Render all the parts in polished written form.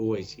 OIC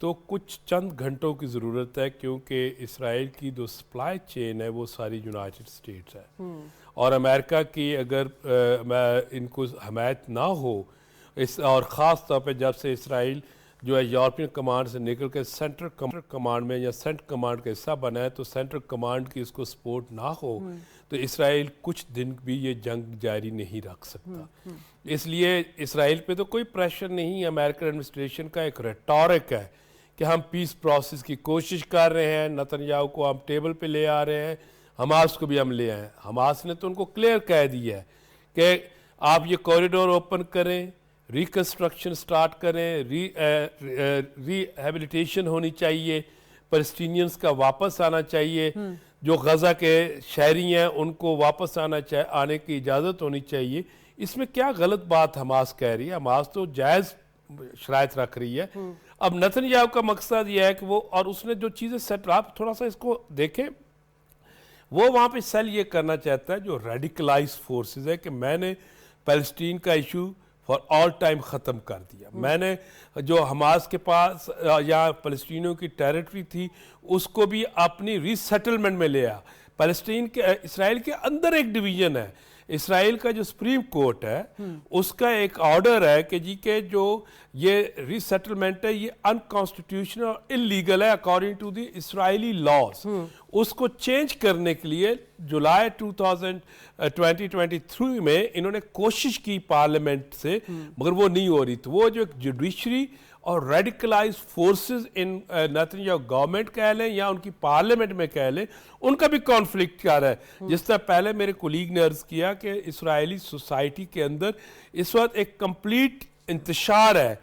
تو کچھ چند گھنٹوں کی ضرورت ہے، کیونکہ اسرائیل کی جو سپلائی چین ہے وہ ساری یونائٹڈ اسٹیٹس ہے، اور امریکہ کی اگر ان کو حمایت نہ ہو اور خاص طور پہ جب سے اسرائیل جو ہے یورپین کمانڈ سے نکل کے سینٹرل کمانڈ میں یا سینٹرل کمانڈ کا حصہ بنا ہے، تو سینٹرل کمانڈ کی اس کو سپورٹ نہ ہو تو اسرائیل کچھ دن بھی یہ جنگ جاری نہیں رکھ سکتا۔ اس لیے اسرائیل پہ تو کوئی پریشر نہیں، امریکن ایڈمنسٹریشن کا ایک ریٹورک ہے کہ ہم پیس پروسیس کی کوشش کر رہے ہیں، نتنیاہو کو ہم ٹیبل پہ لے آ رہے ہیں، حماس کو بھی ہم لے آئے۔ حماس نے تو ان کو کلیئر کہہ دیا ہے کہ آپ یہ کوریڈور اوپن کریں، ریکنسٹرکشن سٹارٹ کریں، ریہیبلیٹیشن ہونی چاہیے، فلسطینینز کا واپس آنا چاہیے، جو غزہ کے شہری ہیں ان کو واپس آنے کی اجازت ہونی چاہیے۔ اس میں کیا غلط بات حماس کہہ رہی ہے؟ حماس تو جائز شرائط رکھ رہی ہے۔ اب نتنیاہو کا مقصد یہ ہے کہ وہ، اور اس نے جو چیزیں سیٹ، آپ تھوڑا سا اس کو دیکھیں، وہ وہاں پہ سیل یہ کرنا چاہتا ہے جو ریڈیکلائز فورسز ہے کہ میں نے فلسطین کا ایشو فار آل ٹائم ختم کر دیا، میں نے جو حماس کے پاس یا فلسطینیوں کی ٹیریٹری تھی اس کو بھی اپنی ری سیٹلمنٹ میں لے آیا۔ فلسطین کے اسرائیل کے اندر ایک ڈویژن ہے، اسرائیل کا جو سپریم کورٹ ہے اس کا ایک آرڈر ہے کہ جی کہ جو یہ ری سیٹلمنٹ ہے یہ انکانسٹیٹیوشنل اور انلیگل ہے according to the Israeli laws. اس کو چینج کرنے کے لیے جولائی 2023 میں انہوں نے کوشش کی پارلیمنٹ سے، مگر وہ نہیں ہو رہی۔ تو وہ جو جوڈیشری اور radicalise forces in Netanyahu government کہہ لیں یا ان کی پارلیمنٹ میں کہہ لیں، ان کا بھی کانفلکٹ کر رہا ہے۔ جس طرح پہلے میرے کولیگ نے عرض کیا کہ اسرائیلی سوسائٹی کے اندر اس وقت ایک کمپلیٹ انتشار ہے،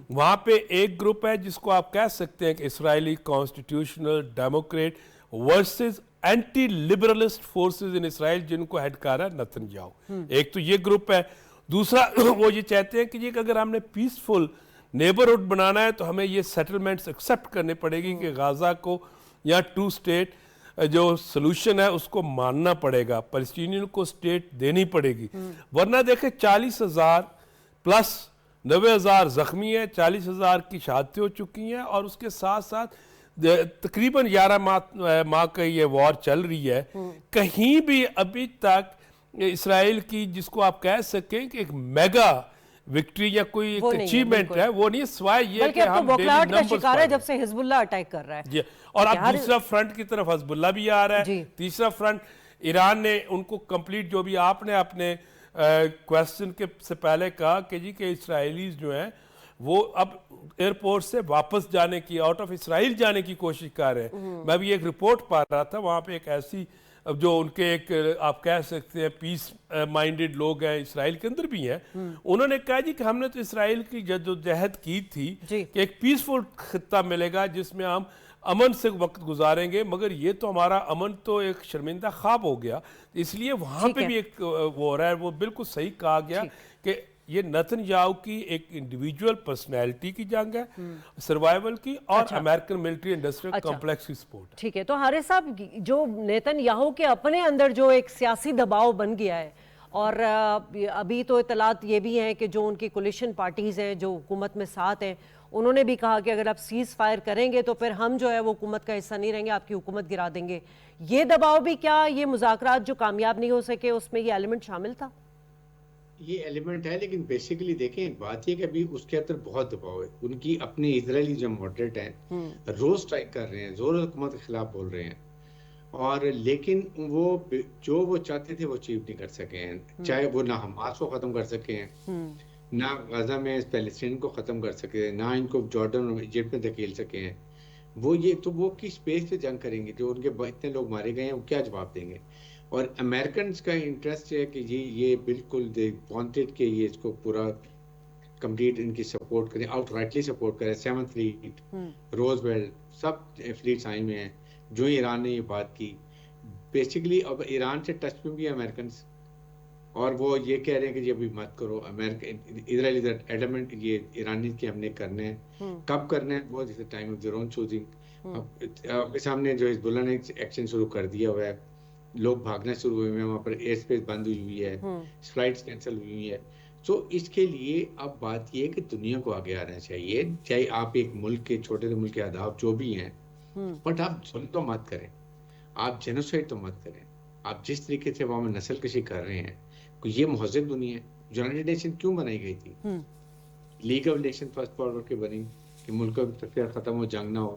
وہاں پہ ایک گروپ ہے جس کو آپ کہہ سکتے ہیں کہ Israeli constitutional democrat versus anti liberalist forces in Israel, جن کو ہیڈ کر رہا ہے نتنیاہو۔ ایک تو یہ گروپ ہے، دوسرا وہ یہ چاہتے ہیں کہ اگر ہم نے پیسفل نیبرہڈ بنانا ہے تو ہمیں یہ سیٹلمنٹس ایکسیپٹ کرنے پڑے گی کہ غزہ کو یا 2 اسٹیٹ جو سلوشن ہے اس کو ماننا پڑے گا، فلسطینیوں کو اسٹیٹ دینی پڑے گی، ورنہ دیکھیں 40,000 پلس 90,000 زخمی ہیں، 40,000 کی شہادتیں ہو چکی ہیں، اور اس کے ساتھ ساتھ تقریباً 11 ماہ کا یہ وار چل رہی ہے۔ کہیں بھی ابھی تک اسرائیل کی جس کو آپ کہہ سکیں کہ ایک میگا وکٹری یا کوئی ایک اچیومنٹ ہے، وہ نہیں ہے، سوائے یہ کہ ہم بوکلاٹ کا شکار ہے جب سے حزب اللہ اٹیک کر رہا ہے۔ جی، اور اب دوسرا فرنٹ کی طرف حزب اللہ بھی آ رہا ہے، تیسرا فرنٹ ایران نے ان کو کمپلیٹ، جو بھی آپ نے اپنے کویسچن کے سے پہلے کہا کہ جی کہ اسرائیلیز جو ہیں وہ اب ایئرپورٹ سے واپس جانے کی، آؤٹ آف اسرائیل جانے کی کوشش کر رہے ہیں۔ میں بھی ایک رپورٹ پڑھ رہا تھا، وہاں پہ ایک ایسی جو ان کے ایک آپ کہہ سکتے ہیں پیس مائنڈڈ لوگ ہیں اسرائیل کے اندر بھی ہیں، انہوں نے کہا جی کہ ہم نے تو اسرائیل کی جدوجہد کی تھی کہ ایک پیسفل خطہ ملے گا جس میں ہم امن سے وقت گزاریں گے، مگر یہ تو ہمارا امن تو ایک شرمندہ خواب ہو گیا۔ اس لیے وہاں پہ بھی ایک وہ ہو رہا ہے، وہ بالکل صحیح کہا گیا کہ یہ نتنیاہو کی ایک انڈیویجول پرسنالٹی کی جنگ ہے، سروائیول کی، اور امریکن ملٹری انڈسٹریل کمپلیکس کی سپورٹ۔ ٹھیک ہے، تو حارث صاحب جو نتنیاہو کے اپنے اندر جو ایک سیاسی دباؤ بن گیا ہے، اور ابھی تو اطلاعات یہ بھی ہیں کہ جو ان کی کولیشن پارٹیز ہیں جو حکومت میں ساتھ ہیں، انہوں نے بھی کہا کہ اگر آپ سیز فائر کریں گے تو پھر ہم جو ہے وہ حکومت کا حصہ نہیں رہیں گے، آپ کی حکومت گرا دیں گے۔ یہ دباؤ بھی، کیا یہ مذاکرات جو کامیاب نہیں ہو سکے اس میں یہ ایلیمنٹ شامل تھا؟ یہ ایلیمنٹ ہے، لیکن بیسیکلی دیکھیں ایک بات یہ کہ ابھی اس کے اندر بہت دباؤ ہے۔ ان کی اپنے اسرائیلی جو ماڈریٹ ہیں روز اسٹرائک کر رہے ہیں، زور حکومت کے خلاف بول رہے ہیں، اور لیکن وہ جو وہ چاہتے تھے وہ اچیو نہیں کر سکے ہیں، چاہے وہ نہ حماس کو ختم کر سکے ہیں، نہ غزہ میں فلسطین کو ختم کر سکے، نہ ان کو جارڈن اور ایجپٹ میں دھکیل سکے ہیں۔ وہ یہ تو وہ کس بیس پہ جنگ کریں گے؟ جو ان کے اتنے لوگ مارے گئے ہیں وہ کیا جواب دیں گے؟ اور امریکنز کا انٹرسٹ ہے کہ جی یہ بالکل دے وانٹڈ کہ یہ اس کو پورا کمپلیٹ ان کی سپورٹ کریں، آؤٹ رائٹلی سپورٹ کریں۔ 7th فلیٹ، روز ویل، سب فلیٹس آئی میں ہیں۔ جو ایران نے یہ بات کی بیسیکلی، اب ایران سے ٹچ میں بھی ہے امریکنز، اور وہ یہ کہہ رہے ہیں کہ جی ابھی مت کرو، اسرائیل از ایڈمنٹ یہ ایرانی کے ہم نے کرنے ہیں۔ کب کرنا ہے وہ time of their own choosing. اب سامنے جو حزب اللہ نے ایکشن شروع کر دیا ہوا ہے، لوگ بھاگنا شروع ہوئے ہیں، وہاں پر ایئر اسپیس بند ہوئی ہوئی ہے، فلائٹس کینسل ہوئی ہوئی ہے۔ سو اس کے لیے اب بات یہ ہے کہ دنیا کو آگے آنا چاہیے، چاہے آپ ایک ملک کے چھوٹے سے ملک کے اہداف جو بھی ہیں، بٹ آپ ظلم تو مت کریں، آپ جینوسائڈ تو مت کریں، آپ جس طریقے سے وہاں نسل کشی کر رہے ہیں، یہ مہذب دنیا ہے۔ یونائٹڈ نیشن کیوں بنائی گئی تھی؟ League of nation first forward کے بنی کہ ملکوں کا تفریح ختم ہو، جنگ نہ ہو۔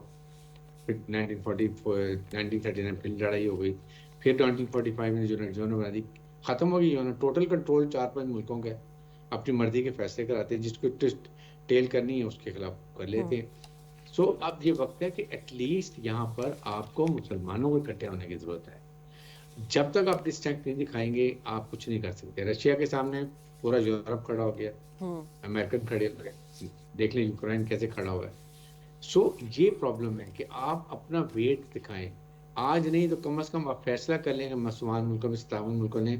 پھر 1939 پھر لڑائی ہو گئی، پھر 1945 میں یونو بنا دی، ختم ہو گئی یونو۔ ٹوٹل کنٹرول 4-5 ملکوں کا ہے، اپنی مرضی کے فیصلے کراتے ہیں، جس کو ٹیل کرنی ہے اس کے خلاف کر لیتے ہیں۔ سو اب یہ وقت ہے کہ ایٹ لیسٹ یہاں پر آپ کو مسلمانوں کو اکٹھے ہونے کی ضرورت ہے۔ جب تک آپ ڈسٹینکٹ نہیں دکھائیں گے آپ کچھ نہیں کر سکتے۔ رشیا کے سامنے پورا یورپ کھڑا ہو گیا، امریکن کھڑے ہو گئے، دیکھ لیں یوکرائن کیسے کھڑا ہوا ہے۔ سو یہ پرابلم ہے کہ آپ اپنا ویٹ دکھائیں، آج نہیں تو کم از کم آپ فیصلہ کر لیں کہ مسلمان ملکوں میں 57 ملکوں نے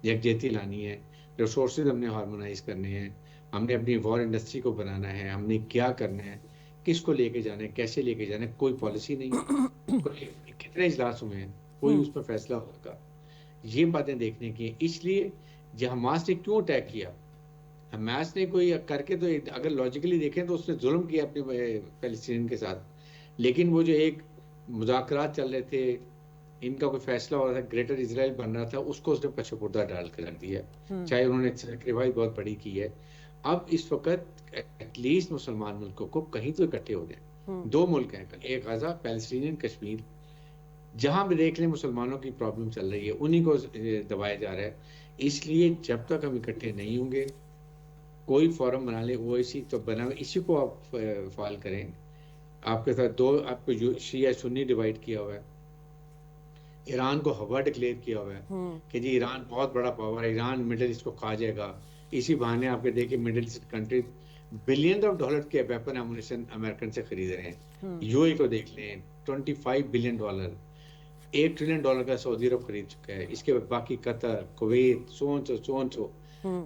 یکجہتی لانی ہے، ریسورسز ہم نے ہارمونائز کرنے ہیں، ہم نے اپنی وار انڈسٹری کو بنانا ہے، ہم نے کیا کرنا ہے، کس کو لے کے جانا ہے، کیسے لے کے جانا ہے، کوئی پالیسی نہیں ہے۔ کتنے اجلاس ہوئے ہیں، کوئی اس پر فیصلہ ہوگا؟ یہ باتیں دیکھنے کی ہیں۔ اس لیے جو حماس نے کیوں اٹیک کیا، حماس نے کوئی کر کے تو اگر لاجیکلی دیکھیں تو اس نے ظلم کیا اپنے فلسطین کے ساتھ، لیکن وہ جو ایک مذاکرات چل رہے تھے، ان کا کوئی فیصلہ ہو رہا تھا، گریٹر اسرائیل بن رہا تھا، اس کو اس نے پچھے پردہ ڈال کے رکھ دیا، چاہے انہوں نے سیکریفائس بہت بڑی کی ہے۔ اب اس وقت ایٹ لیسٹ مسلمان ملکوں کو کہیں تو اکٹھے ہو جائیں۔ 2 ملک ہیں، ایک غزہ، پیلسٹینین کشمیر، جہاں بھی دیکھ لیں مسلمانوں کی پرابلم چل رہی ہے، انہی کو دبایا جا رہا ہے۔ اس لیے جب تک ہم اکٹھے نہیں ہوں گے، کوئی فورم بنا لیں، وہ اسی تو بنا ہوئے، اسی کو آپ فعال کریں۔ آپ کے ساتھ آپ کو شیعہ سنی ڈیوائڈ کیا ہوا ہے، ایران کو ہوا ڈکلیئر کیا ہوا ہے کہ جی ایران بہت بڑا پاور ہے، ایران مڈل ایسٹ کو کھا جائے گا۔ اسی بہانے آپ کے دیکھیں Middle East countries billion of dollar کے ویپن ایمونیشن امریکن سے خرید رہے ہیں۔ یو اے کو دیکھ لیں، $25 بلین، $1 ٹریلین کا سعودی عرب خرید چکا ہے، اس کے بعد باقی قطر، کویت، سو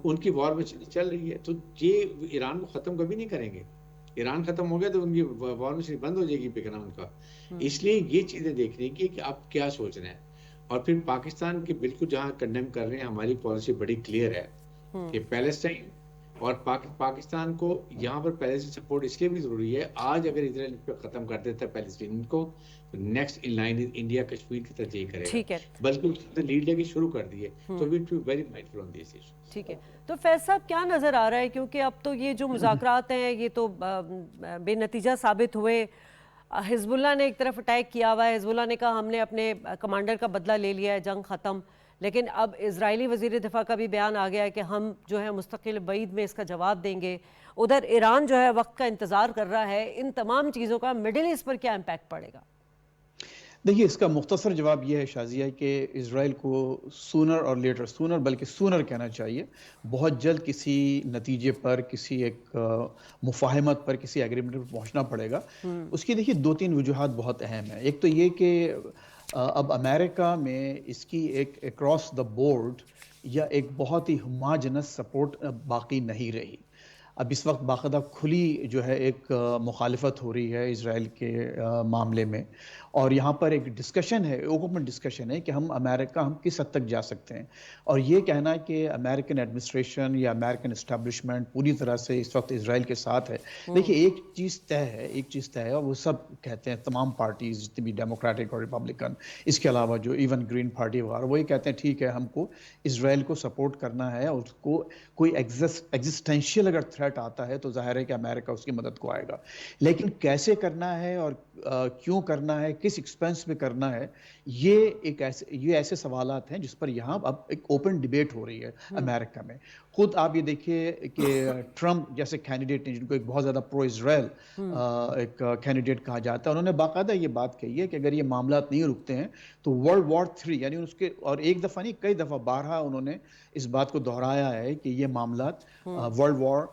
ان کی وار میں چل رہی ہے۔ تو یہ ایران کو ختم کبھی نہیں کریں گے، ایران ختم ہو گیا تو ان کی وار میں بند ہو جائے گی بکنا ان کا۔ اس لیے یہ چیزیں دیکھنے کی کہ آپ کیا سوچ رہے ہیں۔ اور پھر پاکستان کی بالکل جہاں کنڈیم کر رہے ہیں، ہماری پالیسی بڑی کلیئر ہے کہ پیلسٹائن اور پاکستان کو یہاں پر پیلسٹائن سپورٹ اس لیے بھی ضروری ہے۔ آج اگر اسرائیل پہ ختم کر دیتا ہے پیلسٹین کو، next in line India Kashmir کی طرح یہی کرے گا، بلکہ اس نے لیڈ لے کے شروع کر دی ہے۔ تو we to very mindful on this issue. ٹھیک ہے، تو فیض صاحب کیا نظر آ رہا ہے، کیونکہ اب تو یہ جو مذاکرات ہیں یہ تو بے نتیجہ ثابت ہوئے۔ حزب اللہ نے ایک طرف اٹیک کیا ہوا ہے، حزب اللہ نے کہا ہم نے اپنے کمانڈر کا بدلہ لے لیا ہے، جنگ ختم، لیکن اب اسرائیلی وزیر دفاع کا بھی بیان آ گیا ہے کہ ہم جو ہے مستقل بعید میں اس کا جواب دیں گے۔ ادھر ایران جو ہے وقت کا انتظار کر رہا ہے۔ ان تمام چیزوں کا مڈل ایسٹ پر کیا امپیکٹ پڑے گا؟ دیکھیے، اس کا مختصر جواب یہ ہے شازیہ کہ اسرائیل کو سونر اور لیٹر، سونر بلکہ سونر کہنا چاہیے، بہت جلد کسی نتیجے پر، کسی ایک مفاہمت پر، کسی ایگریمنٹ پر پہنچنا پڑے گا۔ اس کی دیکھیے 2-3 وجوہات بہت اہم ہیں۔ ایک تو یہ کہ اب امریکہ میں اس کی ایک اکراس دا بورڈ یا ایک بہت ہی ہوماجنس سپورٹ باقی نہیں رہی۔ اب اس وقت باقاعدہ کھلی جو ہے ایک مخالفت ہو رہی ہے اسرائیل کے معاملے میں، اور یہاں پر ایک ڈسکشن ہے، اوپن ڈسکشن ہے کہ ہم کس حد تک جا سکتے ہیں۔ اور یہ کہنا کہ امریکن ایڈمنسٹریشن یا امریکن اسٹیبلشمنٹ پوری طرح سے اس وقت اسرائیل کے ساتھ ہے، دیکھیے ایک چیز طے ہے اور وہ سب کہتے ہیں، تمام پارٹیز جتنی بھی ڈیموکریٹک اور ریپبلکن، اس کے علاوہ جو ایون گرین پارٹی وغیرہ، وہ یہ کہتے ہیں ٹھیک ہے ہم کو اسرائیل کو سپورٹ کرنا ہے، اور اس کو کوئی ایگزسٹینشیل اگر تھریٹ آتا ہے تو ظاہر ہے کہ امریکہ اس کی مدد کو آئے گا، لیکن کیسے کرنا ہے اور کیوں کرنا ہے، کس ایکسپینس میں کرنا ہے، یہ ایسے سوالات ہیں جس پر یہاں اب ایک اوپن ڈیبیٹ ہو رہی ہے امریکہ میں۔ خود آپ یہ دیکھیے کہ ٹرمپ جیسے کینڈیڈیٹ ہیں، جن کو ایک بہت زیادہ پرو اسرائیل ایک کینڈیڈیٹ کہا جاتا ہے، انہوں نے باقاعدہ یہ بات کہی ہے کہ اگر یہ معاملات نہیں رکتے ہیں تو ورلڈ وار 3، یعنی اس کے، اور ایک دفعہ نہیں کئی دفعہ بارہا انہوں نے اس بات کو دہرایا ہے کہ یہ معاملات ورلڈ وار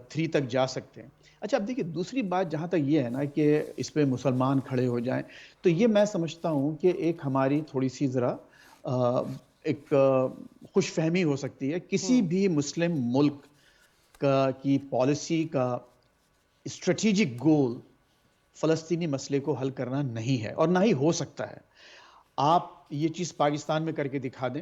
3 تک جا سکتے ہیں۔ اچھا، اب دیکھیے دوسری بات جہاں تک یہ ہے نا کہ اس پہ مسلمان کھڑے ہو جائیں، تو یہ میں سمجھتا ہوں کہ ایک ہماری تھوڑی سی ذرا ایک خوش فہمی ہو سکتی ہے۔ کسی بھی مسلم ملک کی پالیسی کا اسٹریٹجک گول فلسطینی مسئلے کو حل کرنا نہیں ہے، اور نہ ہی ہو سکتا ہے۔ آپ یہ چیز پاکستان میں کر کے دکھا دیں،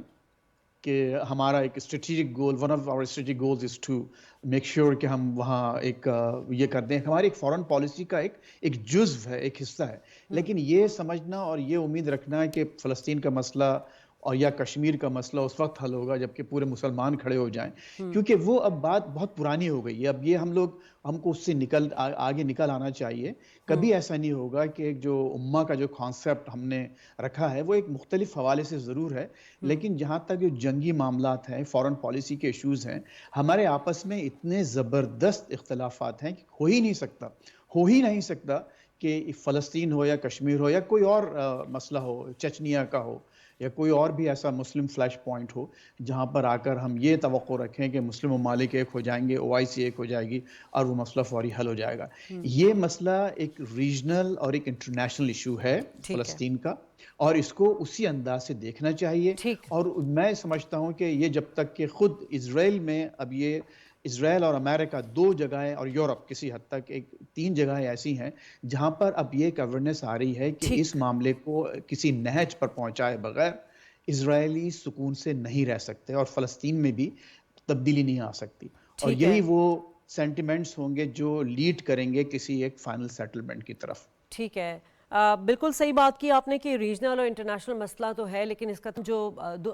کہ ہمارا ایک strategic goal, one of our strategic goals is to make sure کہ ہم وہاں ایک یہ کر دیں، ہماری ایک فورن پالیسی کا ایک جزو ہے، ایک حصہ ہے. لیکن یہ سمجھنا اور یہ امید رکھنا ہے کہ فلسطین کا مسئلہ اور یا کشمیر کا مسئلہ اس وقت حل ہوگا جبکہ پورے مسلمان کھڑے ہو جائیں، کیونکہ وہ اب بات بہت پرانی ہو گئی ہے. اب یہ ہم کو اس سے آگے نکل آنا چاہیے. کبھی ایسا نہیں ہوگا کہ ایک جو امہ کا جو کانسیپٹ ہم نے رکھا ہے وہ ایک مختلف حوالے سے ضرور ہے، لیکن جہاں تک جو جنگی معاملات ہیں، فورن پالیسی کے ایشوز ہیں، ہمارے آپس میں اتنے زبردست اختلافات ہیں کہ ہو ہی نہیں سکتا کہ فلسطین ہو یا کشمیر ہو یا کوئی اور مسئلہ ہو، چچنیا کا ہو یا کوئی اور بھی ایسا مسلم فلیش پوائنٹ ہو جہاں پر آ کر ہم یہ توقع رکھیں کہ مسلم ممالک ایک ہو جائیں گے، OIC ایک ہو جائے گی اور وہ مسئلہ فوری حل ہو جائے گا. یہ مسئلہ ایک ریجنل اور ایک انٹرنیشنل ایشو ہے ٹھیک ہے، فلسطین کا، اور اس کو اسی انداز سے دیکھنا چاہیے. ٹھیک. اور میں سمجھتا ہوں کہ یہ جب تک کہ خود اسرائیل میں، اب یہ اسرائیل اور امریکہ دو جگہیں اور یورپ کسی حد تک 3 جگہیں ایسی ہیں جہاں پر اب یہ ایک اویئرنیس آ رہی ہے کہ ٹھیک. اس معاملے کو کسی نہج پر پہنچائے بغیر اسرائیلی سکون سے نہیں رہ سکتے اور فلسطین میں بھی تبدیلی نہیں آ سکتی. اور ٹھیک ہے. یہی وہ سینٹیمنٹس ہوں گے جو لیڈ کریں گے کسی ایک فائنل سیٹلمنٹ کی طرف. ٹھیک ہے. بالکل صحیح بات کی آپ نے کہ ریجنل اور انٹرنیشنل مسئلہ تو ہے، لیکن اس کا جو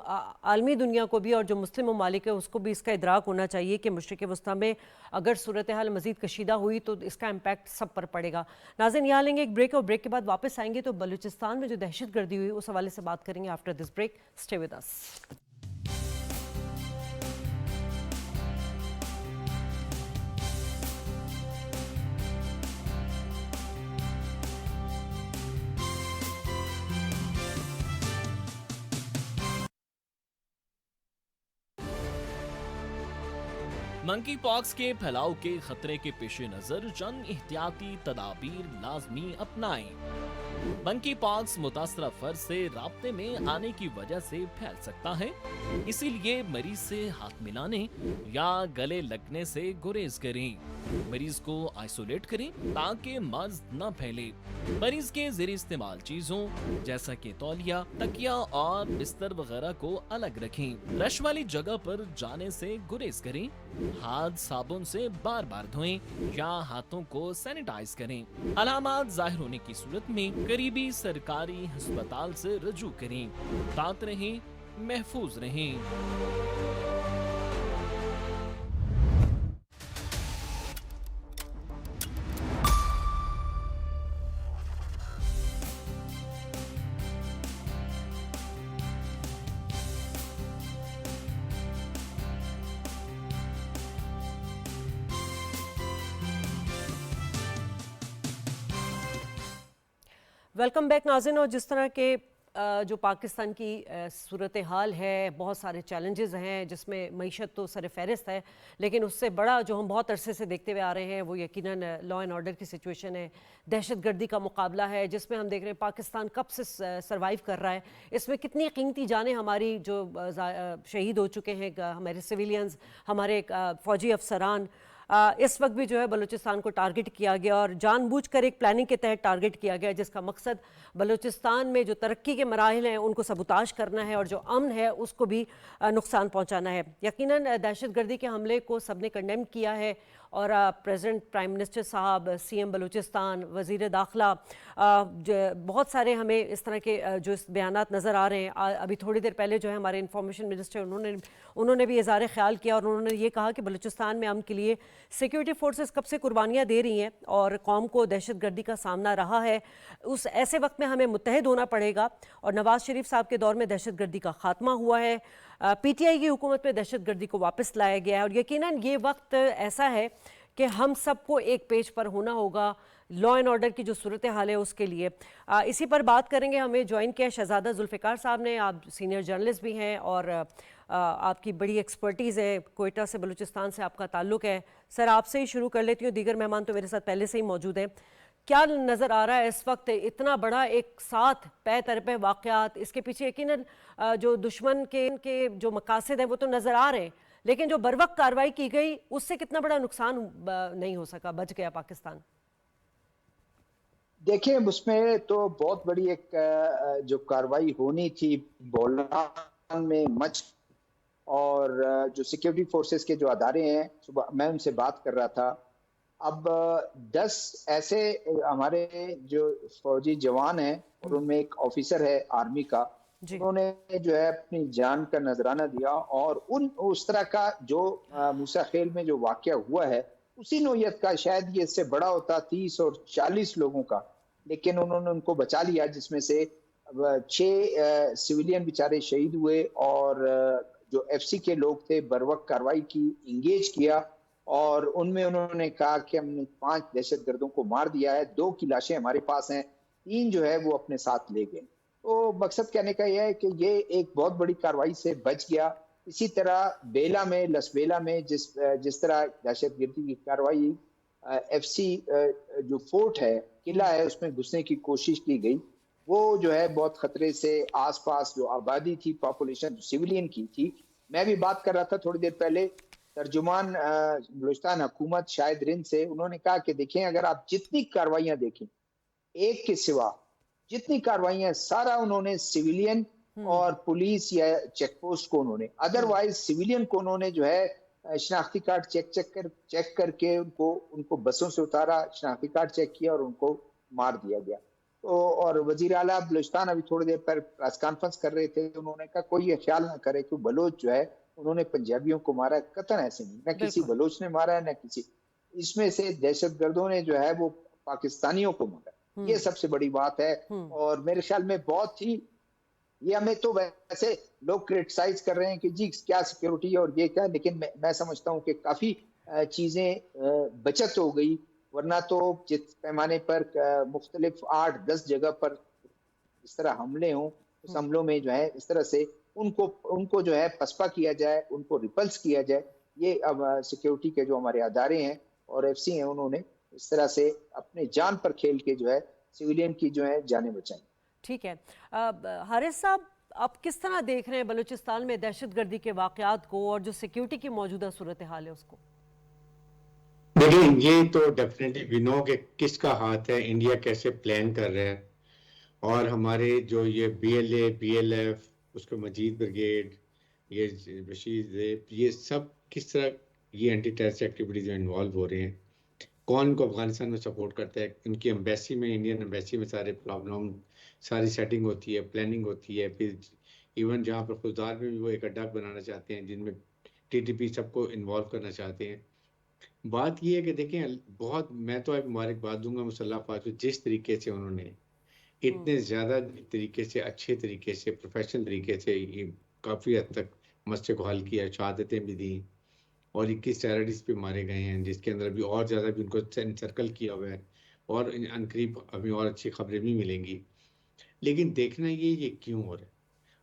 عالمی دنیا کو بھی اور جو مسلم ممالک ہے اس کو بھی اس کا ادراک ہونا چاہیے کہ مشرق وسطیٰ میں اگر صورتحال مزید کشیدہ ہوئی تو اس کا امپیکٹ سب پر پڑے گا. ناظرین یہاں لیں گے ایک بریک، اور بریک کے بعد واپس آئیں گے تو بلوچستان میں جو دہشت گردی ہوئی اس حوالے سے بات کریں گے. After this break stay with us. Monkeypox کے پھیلاؤ کے خطرے کے پیش نظر چند احتیاطی تدابیر لازمی اپنائیں. منکی پاکس متاثرہ فرد سے رابطے میں آنے کی وجہ سے پھیل سکتا ہے، اسی لیے مریض سے ہاتھ ملانے یا گلے لگنے سے گریز کریں. مریض کو آئسولیٹ کریں تاکہ مرض نہ پھیلے. مریض کے زیر استعمال چیزوں جیسا کہ تولیہ، تکیا اور بستر وغیرہ کو الگ رکھیں. رش والی جگہ پر جانے سے گریز کریں. ہاتھ صابن سے بار بار دھوئیں یا ہاتھوں کو سینیٹائز کریں. علامات ظاہر ہونے کی صورت میں قریبی سرکاری ہسپتال سے رجوع کریں. ساتھ رہیں، محفوظ رہیں. ویلکم بیک ناظرین. اور جس طرح کے جو پاکستان کی صورتحال ہے، بہت سارے چیلنجز ہیں جس میں معیشت تو سر فہرست ہے، لیکن اس سے بڑا جو ہم بہت عرصے سے دیکھتے ہوئے آ رہے ہیں وہ یقیناً لا اینڈ آرڈر کی سچویشن ہے، دہشت گردی کا مقابلہ ہے، جس میں ہم دیکھ رہے ہیں پاکستان کب سے سروائیو کر رہا ہے. اس میں کتنی قیمتی جانیں ہماری جو شہید ہو چکے ہیں، ہمارے سویلینز، ہمارے فوجی افسران. اس وقت بھی جو ہے بلوچستان کو ٹارگٹ کیا گیا اور جان بوجھ کر ایک پلاننگ کے تحت ٹارگٹ کیا گیا، جس کا مقصد بلوچستان میں جو ترقی کے مراحل ہیں ان کو سبوتاش کرنا ہے اور جو امن ہے اس کو بھی نقصان پہنچانا ہے. یقیناً دہشت گردی کے حملے کو سب نے کنڈیم کیا ہے، اور پریزیڈنٹ پرائم منسٹر صاحب، CM بلوچستان، وزیر داخلہ، بہت سارے ہمیں اس طرح کے جو بیانات نظر آ رہے ہیں. ابھی تھوڑی دیر پہلے جو ہے ہمارے انفارمیشن منسٹر انہوں نے بھی اظہار خیال کیا اور انہوں نے یہ کہا کہ بلوچستان میں امن کے لیے سیکیورٹی فورسز کب سے قربانیاں دے رہی ہیں اور قوم کو دہشت گردی کا سامنا رہا ہے. اس ایسے وقت میں ہمیں متحد ہونا پڑے گا، اور نواز شریف صاحب کے دور میں دہشت گردی کا خاتمہ ہوا ہے، PTI کی حکومت میں دہشت گردی کو واپس لایا گیا ہے، اور یقیناً یہ وقت ایسا ہے کہ ہم سب کو ایک پیج پر ہونا ہوگا لا اینڈ آرڈر کی جو صورتحال ہے اس کے لیے. اسی پر بات کریں گے. ہمیں جوائن کیا شہزادہ ذوالفقار صاحب نے. آپ سینئر جرنلسٹ بھی ہیں اور آپ کی بڑی ایکسپرٹیز ہے، کوئٹہ سے، بلوچستان سے آپ کا تعلق ہے. سر آپ سے ہی شروع کر لیتی ہوں، دیگر مہمان تو میرے ساتھ پہلے سے ہی موجود ہیں. کیا نظر آ رہا ہے اس وقت اتنا بڑا ایک ساتھ پے در پہ واقعات؟ اس کے پیچھے یقیناً جو دشمن کے جو مقاصد ہیں وہ تو نظر آ رہے ہیں، لیکن جو بروقت کارروائی کی گئی اس سے کتنا بڑا نقصان نہیں ہو سکا، بچ گیا پاکستان؟ دیکھیں اس میں تو بہت بڑی ایک جو کارروائی ہونی تھی بولان میں مچ اور جو سیکیورٹی فورسز کے جو ادارے ہیں، صبح میں ان سے بات کر رہا تھا. اب 10 ایسے ہمارے جو فوجی جوان ہیں اور ان میں ایک آفیسر ہے آرمی کا، جی انہوں نے جو ہے اپنی جان کا نذرانہ دیا، اور اس طرح کا جو موسیٰ خیل میں جو واقعہ ہوا ہے اسی نوعیت کا شاید یہ اس سے بڑا ہوتا 30 اور 40 لوگوں کا، لیکن انہوں نے ان کو بچا لیا، جس میں سے 6 سویلین بیچارے شہید ہوئے، اور جو ایف سی کے لوگ تھے بروقت کاروائی کی، انگیج کیا، اور ان میں انہوں نے کہا کہ ہم نے 5 دہشت گردوں کو مار دیا ہے، 2 کی لاشیں ہمارے پاس ہیں، 3 جو ہے وہ اپنے ساتھ لے گئے. تو مقصد کہنے کا یہ ہے کہ یہ ایک بہت بڑی کاروائی سے بچ گیا. اسی طرح بیلا میں، لس بیلا میں جس طرح دہشت گردی کی کاروائی ایف سی جو فورٹ ہے، قلعہ ہے، اس میں گھسنے کی کوشش کی گئی، وہ جو ہے بہت خطرے سے آس پاس جو آبادی تھی، پاپولیشن سویلین کی تھی. میں بھی بات کر رہا تھا تھوڑی دیر پہلے ترجمان بلوچستان حکومت شاہد رند سے، انہوں نے کہا کہ دیکھیں اگر آپ جتنی کاروائیاں دیکھیں ایک کے سوا جتنی کاروائیاں سارا انہوں نے سویلین اور پولیس یا چیک پوسٹ کو انہوں نے، ادروائز سویلین کو انہوں نے جو ہے شناختی کارڈ چیک کر کے ان کو بسوں سے اتارا، شناختی کارڈ چیک کیا اور ان کو مار دیا گیا. تو اور وزیر اعلیٰ بلوچستان ابھی تھوڑی دیر پر پریس کانفرنس کر رہے تھے، انہوں نے کہا کوئی یہ خیال نہ کرے کہ بلوچ جو ہے انہوں نے پنجابیوں کو مارا ہے، قطعاً ایسے نہیں، نہ کسی بالکل بلوچ نے مارا ہے نہ کسی، اس میں سے دہشت گردوں نے جو ہے وہ پاکستانیوں کو مارا. یہ سب سے بڑی بات ہے. اور میرے خیال میں بہت ہی، یہ ہمیں تو ویسے لوگ کرٹیسائز کر رہے ہیں کہ جی کیا سیکیورٹی اور یہ کیا، لیکن میں سمجھتا ہوں کہ کافی چیزیں بچت ہو گئی، ورنہ تو جس پیمانے پر مختلف 8-10 جگہ پر اس طرح حملے ہوں، اس حملوں میں جو ہے اس طرح سے ان کو جو ہے پسپا کیا جائے، ان کو ریپلس کیا جائے. یہ اب سیکیورٹی کے جو ہمارے ادارے ہیں اور ایف سی ہیں، انہوں نے اس طرح سے اپنے جان پر کھیل کے جو ہے سویلین کی جو ہے جانیں بچائیں. ٹھیک ہے. حارث صاحب، آپ کس طرح دیکھ رہے ہیں بلوچستان میں دہشت گردی کے واقعات کو اور جو سیکیورٹی کی موجودہ صورتحال ہے اس کو؟ دیکھیں یہ تو ڈیفینیٹلی وی نو کہ کس کا ہاتھ ہے، انڈیا کیسے پلان کر رہا ہے، اور ہمارے جو یہ B L A, B L F, اس کو مجید بریگیڈ، یہ بشیر زیب، یہ سب کس طرح یہ اینٹی ٹیررسٹ ایکٹیویٹیز میں انوالو ہو رہے ہیں، کون ان کو افغانستان میں سپورٹ کرتا ہے. ان کی ایمبیسی میں، انڈین ایمبیسی میں سارے پرابلم، ساری سیٹنگ ہوتی ہے، پلاننگ ہوتی ہے. پھر ایون جہاں پر خوددار میں بھی وہ ایک اڈا بنانا چاہتے ہیں جن میں ٹی ٹی پی سب کو انوالو کرنا چاہتے ہیں. بات یہ ہے کہ دیکھیں بہت، میں تو ایک مبارکباد دوں گا مسلح افواج کو، جس طریقے سے انہوں نے اتنے زیادہ طریقے سے، اچھے طریقے سے، پروفیشنل طریقے سے یہ کافی حد تک مسئلے کو حل کیا، شہادتیں بھی دیں، اور 21 ٹیررسٹ پہ مارے گئے ہیں، جس کے اندر بھی اور زیادہ بھی ان کو انسرکل کیا ہوا ہے، اور عنقریب ہمیں اور اچھی خبریں بھی ملیں گی. لیکن دیکھنا یہ کیوں ہو رہا ہے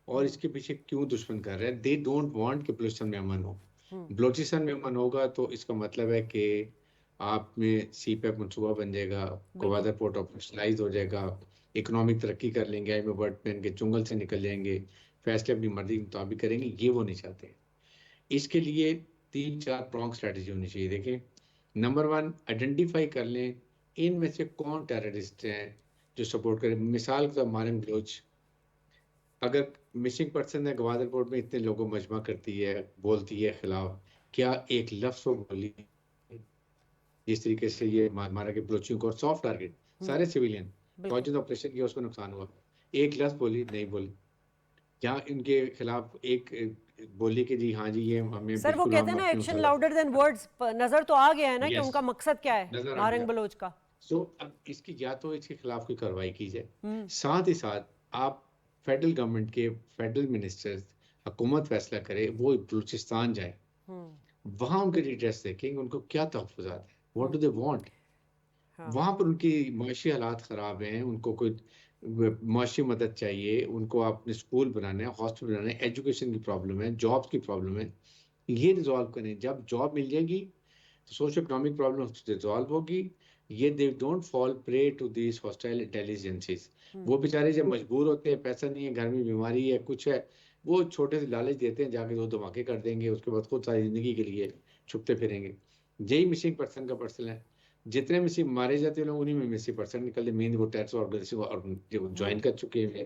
اور اس کے پیچھے کیوں دشمن کر رہا ہے. دے ڈونٹ وانٹ کہ بلوچستان میں امن ہو. بلوچستان میں امن ہوگا تو اس کا مطلب ہے کہ آپ میں سی پیپ منصوبہ بن جائے گا، گوادر پورٹ آپریشنلائز ہو جائے گا، اکنامک ترقی کر لیں گے، میں برڈ پین کے چنگل سے نکل جائیں گے، فیصلے اپنی مرضی کے مطابق کریں گے. یہ وہ نہیں چاہتے. اس کے لیے 3-4 پرانگ اسٹریٹجی ہونی چاہیے. دیکھیں، نمبر 1 آئیڈینٹیفائی کر لیں ان میں سے کون ٹیررسٹ ہیں جو سپورٹ کریں. مثال کے طور مارنگ بلوچ اگر مسنگ پرسن ہے، گوادر پورٹ میں اتنے لوگوں مجمع کرتی ہے، بولتی ہے خلاف، کیا ایک لفظ وہ بولی جس طریقے سے یہ مارا کہ بلوچیوں کو سافٹ ٹارگٹ سارے سویلین فوجی آپریشن کیا، اس کو نقصان ہوا، ایک لفظ بولی نہیں بولی. جہاں ان کے خلاف ایک بولی کہ جی ہاں جی یہ ہمیں سر وہ بالکل کہتے ہم ہیں نا اپنے ایکشن لاؤڈر دین ورڈز، نظر تو آ گیا ہے نا کہ ان کا مقصد کیا ہے نظر آ مارنگ گیا. بلوچ کا. سو اب اس کی یا تو اس کے خلاف کوئی کارروائی کی جائے، ساتھ ہی ساتھ آپ فیڈرل گورنمنٹ کے فیڈرل منسٹرز، حکومت فیصلہ کرے وہ بلوچستان جائیں، وہاں ان کے ڈیٹیلس دیکھیں ان کو کیا تحفظات ہیں، واٹ ڈو دے وانٹ. وہاں پر ان کی معاشی حالات خراب ہیں، ان کو کوئی معاشی مدد چاہیے، ان کو اپنے اسکول بنانے ہیں، ہاسپٹل بنانے ہیں، ایجوکیشن کی پرابلم ہے، جابس کی پرابلم ہے. یہ ریزالو کریں. جب جاب مل جائے گی تو سوشو اکنامک پرابلم ریزالو ہوگی. یہ they don't fall pray to these hostile intelligences. وہ بیچارے جب مجبور ہوتے ہیں، پیسہ نہیں ہے، گھر میں بیماری ہے، کچھ ہے، وہ چھوٹے سے لالچ دیتے ہیں، جا کے 2 دھماکے کر دیں گے، اس کے بعد خود ساری زندگی کے لیے چھپتے پھریں گے. یہی مسنگ پرسن کا پرسن ہے. جتنے مسنگ مارے جاتے ہیں لوگ انہیں میں مسنگ پرسن نکلتے، مین وہ ٹیررسٹ آرگنائزیشن جوائن کر چکے ہیں.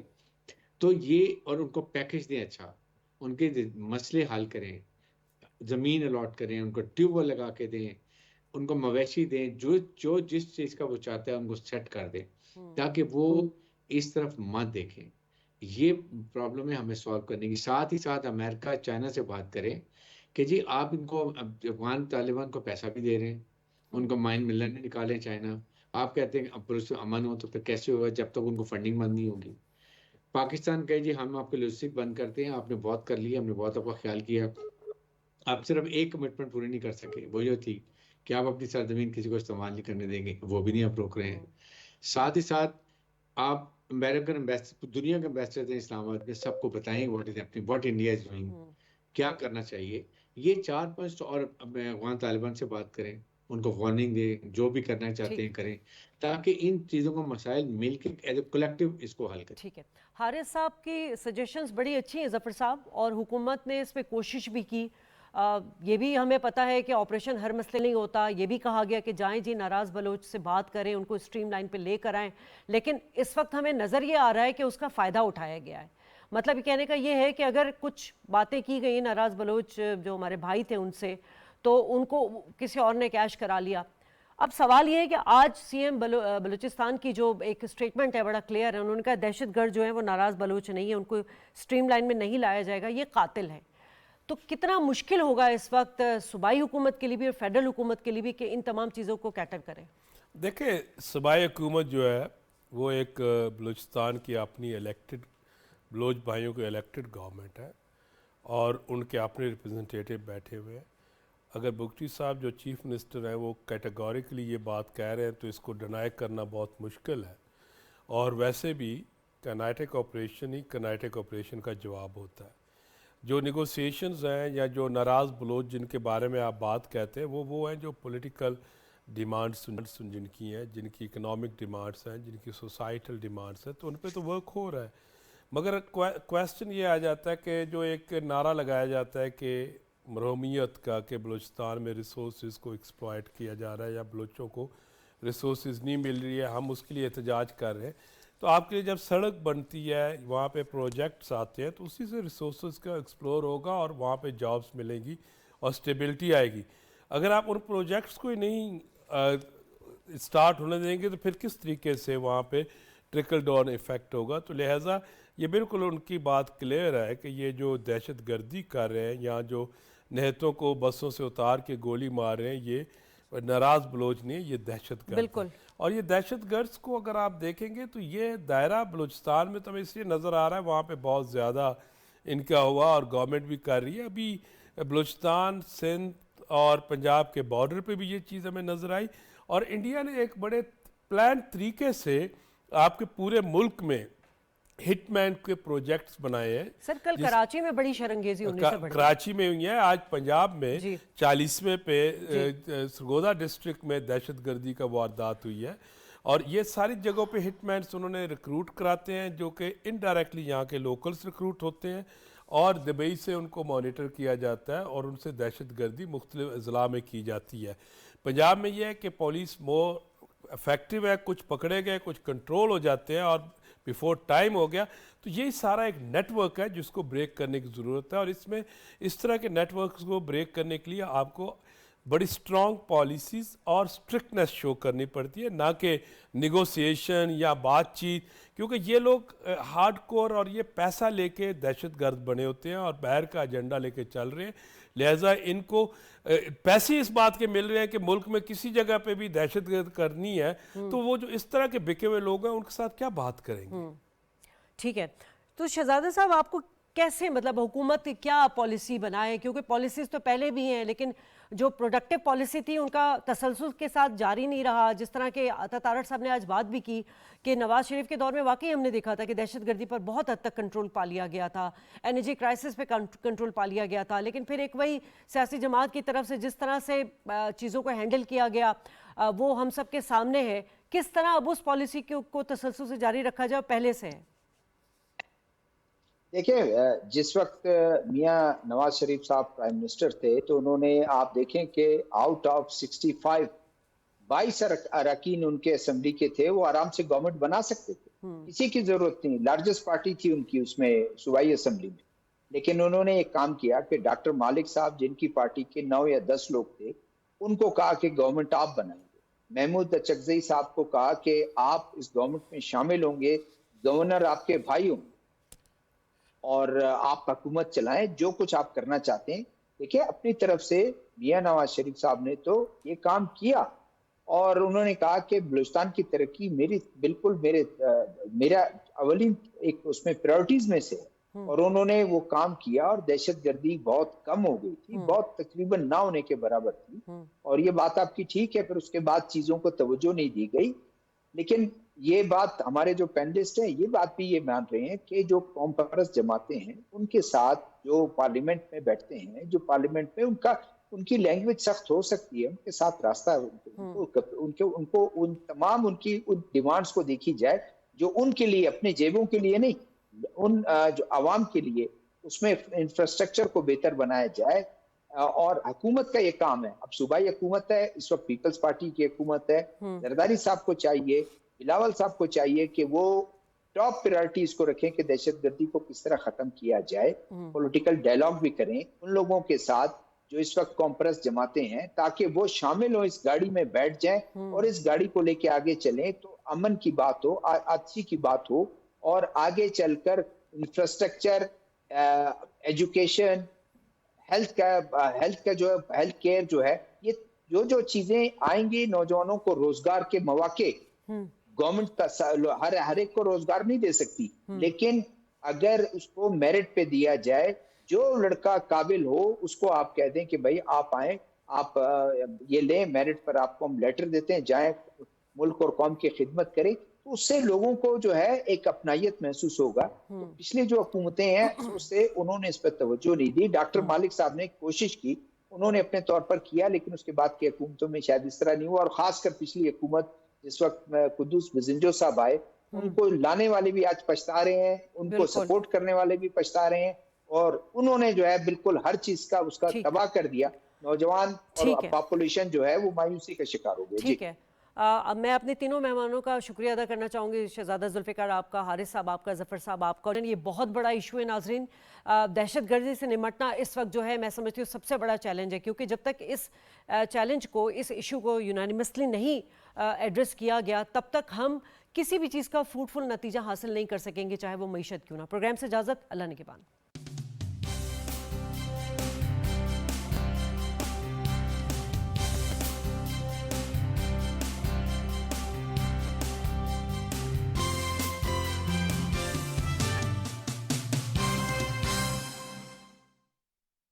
تو یہ، اور ان کو پیکج دیں اچھا. ان کے مسئلے حل کریں، زمین الاٹ کریں، ان کو ٹیوب ویل لگا کے دیں، ان کو مویشی دیں، جو جس چیز کا وہ چاہتا ہے ان کو سیٹ کر دیں تاکہ وہ اس طرف مت دیکھیں. یہ پرابلم ہے ہمیں سالو کرنے کی. ساتھ ہی ساتھ امریکہ چائنا سے بات کریں کہ جی آپ ان کو افغان طالبان کو پیسہ بھی دے رہے ہیں، ان کو مائن ملر نے نکالے چائنا. آپ کہتے ہیں اب امن ہو تو پھر کیسے ہوگا جب تک ان کو فنڈنگ بند نہیں ہوگی. پاکستان کہے جی ہم آپ کے لوجسٹک بند کرتے ہیں، آپ نے بہت کر لیا، ہم نے بہت آپ کا خیال کیا، آپ صرف ایک کمٹمنٹ پوری نہیں کر سکے، وہ جو تھی کہ آپ اپنی سرزمین کسی کو استعمال نہیں کرنے دیں گے، وہ بھی نہیں آپ روک رہے ہیں. ساتھ ہی ساتھ آپ امریکن امبیسڈر، دنیا کے امبیسڈر ہیں اسلام آباد کے، سب کو بتائیں واٹ انڈیا از ڈوئنگ، کیا کرنا چاہیے. یہ 4-5 اور افغان طالبان سے بات کریں، ان کو وارننگ دیں، جو بھی کرنا چاہتے ہیں کریں تاکہ ان چیزوں کو مسائل مل کے ایز اے کلیکٹیو اس کو حل کریں. ٹھیک ہے. حارث صاحب کی سجیشنز بڑی اچھی ہیں ظفر صاحب، اور حکومت نے اس پہ کوشش بھی کی. یہ بھی ہمیں پتہ ہے کہ آپریشن ہر مسئلے نہیں ہوتا، یہ بھی کہا گیا کہ جائیں جی ناراض بلوچ سے بات کریں، ان کو اسٹریم لائن پہ لے کر آئیں، لیکن اس وقت ہمیں نظر یہ آ رہا ہے کہ اس کا فائدہ اٹھایا گیا ہے. مطلب کہنے کا یہ ہے کہ اگر کچھ باتیں کی گئی ناراض بلوچ جو ہمارے بھائی تھے ان سے، تو ان کو کسی اور نے کیش کرا لیا. اب سوال یہ ہے کہ آج سی ایم بلوچستان کی جو ایک اسٹیٹمنٹ ہے بڑا کلیئر ہے، انہوں نے کہا دہشت گرد جو ہیں وہ ناراض بلوچ نہیں ہیں، ان کو اسٹریم لائن میں نہیں لایا جائے گا، یہ قاتل ہیں. تو کتنا مشکل ہوگا اس وقت صوبائی حکومت کے لیے بھی اور فیڈرل حکومت کے لیے بھی کہ ان تمام چیزوں کو کیٹر کریں؟ دیکھیں صوبائی حکومت جو ہے وہ ایک بلوچستان کی اپنی الیکٹڈ، بلوچ بھائیوں کی الیکٹڈ گورنمنٹ ہے اور ان کے اپنے ریپرزنٹیٹیو بیٹھے ہوئے ہیں. اگر بگٹی صاحب جو چیف منسٹر ہیں وہ کیٹیگوریکلی یہ بات کہہ رہے ہیں تو اس کو ڈینائی کرنا بہت مشکل ہے. اور ویسے بھی کنائٹک آپریشن ہی کنائٹک آپریشن کا جواب ہوتا ہے. جو نیگوسیشنز ہیں یا جو ناراض بلوچ جن کے بارے میں آپ بات کہتے ہیں وہ ہیں جو پولیٹیکل ڈیمانڈس جن کی ہیں، جن کی اکنامک ڈیمانڈس ہیں، جن کی سوسائٹل ڈیمانڈس ہیں، تو ان پہ تو ورک ہو رہا ہے. مگر کویسچن یہ آ جاتا ہے کہ جو ایک نعرہ لگایا جاتا ہے کہ محرومیت کا، کہ بلوچستان میں ریسورسز کو ایکسپلائٹ کیا جا رہا ہے یا بلوچوں کو ریسورسز نہیں مل رہی ہے، ہم اس کے لیے احتجاج کر رہے ہیں. تو آپ کے لیے جب سڑک بنتی ہے، وہاں پہ پروجیکٹس آتے ہیں، تو اسی سے ریسورسز کا ایکسپلور ہوگا اور وہاں پہ جابس ملیں گی اور اسٹیبلٹی آئے گی. اگر آپ ان پروجیکٹس کو ہی نہیں اسٹارٹ ہونے دیں گے تو پھر کس طریقے سے وہاں پہ ٹرکل ڈاؤن ایفیکٹ ہوگا. تو لہٰذا یہ بالکل ان کی بات کلیئر ہے کہ یہ جو دہشت گردی کر رہے ہیں یا جو نہتوں کو بسوں سے اتار کے گولی مار رہے ہیں، یہ ناراض بلوچ نہیں، یہ دہشت گرد بالکل. اور یہ دہشت گرد کو اگر آپ دیکھیں گے تو یہ دائرہ بلوچستان میں تو ہمیں اس لیے نظر آ رہا ہے وہاں پہ بہت زیادہ ان کا ہوا اور گورنمنٹ بھی کر رہی ہے. ابھی بلوچستان، سندھ اور پنجاب کے بارڈر پہ بھی یہ چیز ہمیں نظر آئی، اور انڈیا نے ایک بڑے پلان طریقے سے آپ کے پورے ملک میں ہٹ مین کے پروجیکٹس بنائے ہیں. سر کل کراچی میں بڑی شرنگیزی ہونے سے بڑی، کراچی میں ہوئی ہے، آج پنجاب میں 40ویں پہ سرگودا ڈسٹرکٹ میں دہشت گردی کا واردات ہوئی ہے. اور یہ ساری جگہوں پہ ہٹ مینس انہوں نے ریکروٹ کراتے ہیں جو کہ انڈائریکٹلی یہاں کے لوکلز ریکروٹ ہوتے ہیں اور دبئی سے ان کو مانیٹر کیا جاتا ہے اور ان سے دہشت گردی مختلف اضلاع میں کی جاتی ہے. پنجاب میں یہ ہے کہ پولیس مور افیکٹو ہے، کچھ پکڑے گئے، کچھ کنٹرول ہو جاتے ہیں اور بیفور ٹائم ہو گیا. تو یہی سارا ایک نیٹ ورک ہے جس کو بریک کرنے کی ضرورت ہے، اور اس میں اس طرح کے نیٹ ورکس کو بریک کرنے کے لیے آپ کو بڑی سٹرونگ پالیسیز اور سٹرکٹنس شو کرنی پڑتی ہے، نہ کہ نیگوسیشن یا بات چیت، کیونکہ یہ لوگ ہارڈ کور اور یہ پیسہ لے کے دہشت گرد بنے ہوتے ہیں اور باہر کا ایجنڈا لے کے چل رہے ہیں. لہٰذا ان کو پیسے اس بات کے مل رہے ہیں کہ ملک میں کسی جگہ پہ بھی دہشت گرد کرنی ہے تو وہ جو اس طرح کے بکے ہوئے لوگ ہیں ان کے ساتھ کیا بات کریں گے. ٹھیک ہے. تو شہزادہ صاحب آپ کو کیسے، مطلب حکومت کیا پالیسی بنائے، کیونکہ پالیسیز تو پہلے بھی ہیں لیکن جو پروڈکٹیو پالیسی تھی ان کا تسلسل کے ساتھ جاری نہیں رہا. جس طرح کہ عطا طارق صاحب نے آج بات بھی کی کہ نواز شریف کے دور میں واقعی ہم نے دیکھا تھا کہ دہشت گردی پر بہت حد تک کنٹرول پا لیا گیا تھا، انرجی کرائسس پہ کنٹرول پا لیا گیا تھا، لیکن پھر ایک وہی سیاسی جماعت کی طرف سے جس طرح سے چیزوں کو ہینڈل کیا گیا وہ ہم سب کے سامنے ہے. کس طرح اب اس پالیسی کو تسلسل سے جاری رکھا جائے پہلے سے ہے؟ دیکھیں جس وقت میاں نواز شریف صاحب پرائم منسٹر تھے تو انہوں نے آپ دیکھیں کہ آؤٹ آف 22 اراکین ان کے اسمبلی کے تھے، وہ آرام سے گورنمنٹ بنا سکتے تھے، کسی کی ضرورت نہیں، لارجسٹ پارٹی تھی ان کی اس میں صوبائی اسمبلی میں. لیکن انہوں نے ایک کام کیا کہ ڈاکٹر مالک صاحب جن کی پارٹی کے 9 یا 10 لوگ تھے ان کو کہا کہ گورنمنٹ آپ بنائیں گے، محمود اچکزئی صاحب کو کہا کہ آپ اس گورنمنٹ میں شامل ہوں گے، گورنر آپ کے بھائی ہوں گے اور آپ حکومت چلائیں، جو کچھ آپ کرنا چاہتے ہیں۔ دیکھیں اپنی طرف سے میاں نواز شریف صاحب نے تو یہ کام کیا اور انہوں نے کہا کہ بلوچستان کی ترقی بالکل میرا اولین ایک اس میں پرائورٹیز میں سے ہے، اور انہوں نے وہ کام کیا اور دہشت گردی بہت کم ہو گئی تھی، بہت تقریباً نہ ہونے کے برابر تھی، اور یہ بات آپ کی ٹھیک ہے۔ پھر اس کے بعد چیزوں کو توجہ نہیں دی گئی، لیکن یہ بات ہمارے جو پینلسٹ ہیں یہ بات بھی یہ مان رہے ہیں کہ جو قوم پرست جماعتیں ہیں ان کے ساتھ جو پارلیمنٹ میں بیٹھتے ہیں، جو پارلیمنٹ میں ان کی لینگویج سخت ہو سکتی ہے، ان کے ساتھ راستہ ان تمام ان کی ان ڈیمانڈز کو دیکھی جائے جو ان کے لیے اپنے جیبوں کے لیے نہیں، ان جو عوام کے لیے اس میں انفراسٹرکچر کو بہتر بنایا جائے۔ اور حکومت کا یہ کام ہے، اب صوبائی حکومت ہے، اس وقت پیپلز پارٹی کی حکومت ہے، زرداری صاحب کو چاہیے، بلاول صاحب کو چاہیے کہ وہ ٹاپ پرائرٹیز کو رکھیں کہ دہشت گردی کو کس طرح ختم کیا جائے، پولیٹیکل ڈائلاگ بھی کریں ان لوگوں کے ساتھ جو اس وقت قوم پرست جماعتیں ہیں، تاکہ وہ شامل ہوں، اس گاڑی میں بیٹھ جائیں اور اس گاڑی کو لے کے آگے چلیں، تو امن کی بات ہو، آتشی کی بات ہو، اور آگے چل کر انفراسٹرکچر، ایجوکیشن، ہیلتھ کا جو ہیلتھ کیئر جو ہے، یہ جو چیزیں آئیں گی نوجوانوں کو روزگار کے مواقع، گورنمنٹ ہر ایک کو روزگار نہیں دے سکتی، لیکن اگر اس کو میرٹ پہ دیا جائے، جو لڑکا قابل ہو اس کو آپ کہہ دیں کہ بھائی آپ آئیں، آپ یہ لیں، میرٹ پر آپ کو ہم لیٹر دیتے ہیں، جائیں ملک اور قوم کی خدمت کریں، تو اس سے لوگوں کو جو ہے ایک اپنائیت محسوس ہوگا۔ تو پچھلی جو حکومتیں ہیں اس سے انہوں نے اس پر توجہ نہیں دی۔ ڈاکٹر مالک صاحب نے کوشش کی، انہوں نے اپنے طور پر کیا، لیکن اس کے بعد کی حکومتوں میں شاید اس طرح نہیں ہوا، اور خاص کر پچھلی حکومت جس وقت قدوس بزنجو صاحب آئے، ان کو لانے والے بھی آج پچھتا رہے ہیں، ان کو سپورٹ کرنے والے بھی پچھتا رہے ہیں، اور انہوں نے جو ہے بالکل ہر چیز کا اس کا تباہ کر دیا۔ نوجوان اور پاپولیشن جو ہے وہ مایوسی کا شکار ہو گئے۔ ٹھیک ہے، اب میں اپنے تینوں مہمانوں کا شکریہ ادا کرنا چاہوں گی، شہزادہ ذوالفقار آپ کا، حارث صاحب آپ کا، ظفر صاحب آپ کا۔ یہ بہت بڑا ایشو ہے ناظرین، دہشت گردی سے نمٹنا اس وقت جو ہے میں سمجھتی ہوں سب سے بڑا چیلنج ہے، کیونکہ جب تک اس چیلنج کو، اس ایشو کو یونانیمسلی نہیں ایڈریس کیا گیا، تب تک ہم کسی بھی چیز کا فروٹفل نتیجہ حاصل نہیں کر سکیں گے، چاہے وہ معیشت کیوں نہ۔ پروگرام سے اجازت، اللہ نگہبان۔